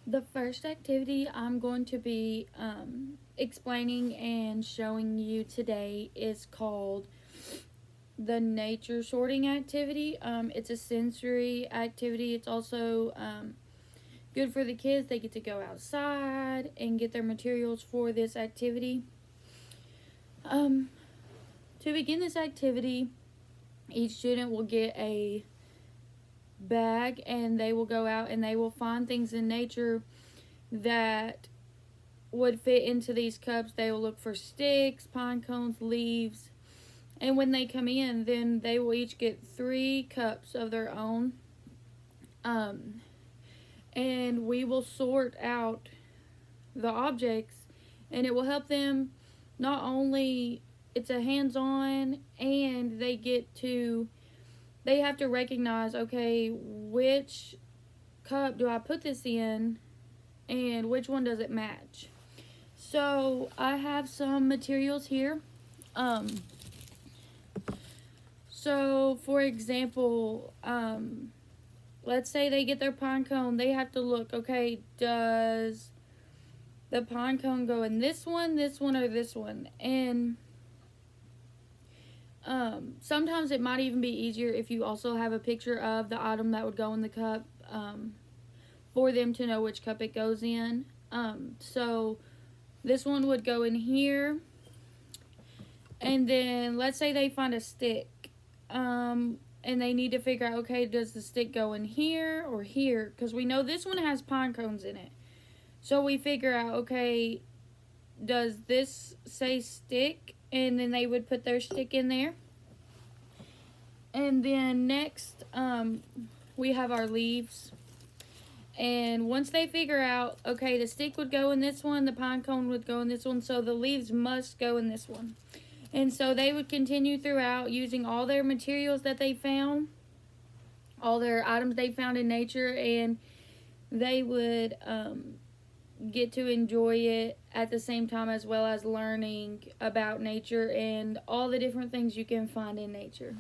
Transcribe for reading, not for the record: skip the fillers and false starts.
The first activity I'm going to be explaining and showing you today is called the nature sorting activity. It's a sensory activity. It's also good for the kids. They get to go outside and get their materials for this activity. Um, to begin this activity, each student will get a bag and they will go out and they will find things in nature that would fit into these cups. They will look for sticks, pine cones, leaves, and when they come in, then they will each get 3 cups of their own. Um, and we will sort out the objects, and it will help them not only it's a hands-on, and they have to recognize, okay, which cup do I put this in and which one does it match. So I have some materials here. So for example, let's say they get their pine cone. They have to look, okay, does the pine cone go in this one, or this one? And sometimes it might even be easier if you also have a picture of the item that would go in the cup, for them to know which cup it goes in. So this one would go in here. And then let's say they find a stick. And they need to figure out, okay, does the stick go in here or here? Because we know this one has pine cones in it. So we figure out, okay, does this say stick? And then they would put their stick in there. And then next, we have our leaves. And once they figure out, okay, the stick would go in this one, the pine cone would go in this one, so the leaves must go in this one. And so they would continue throughout using all their materials that they found, all their items they found in nature, and they would get to enjoy it at the same time, as well as learning about nature and all the different things you can find in nature.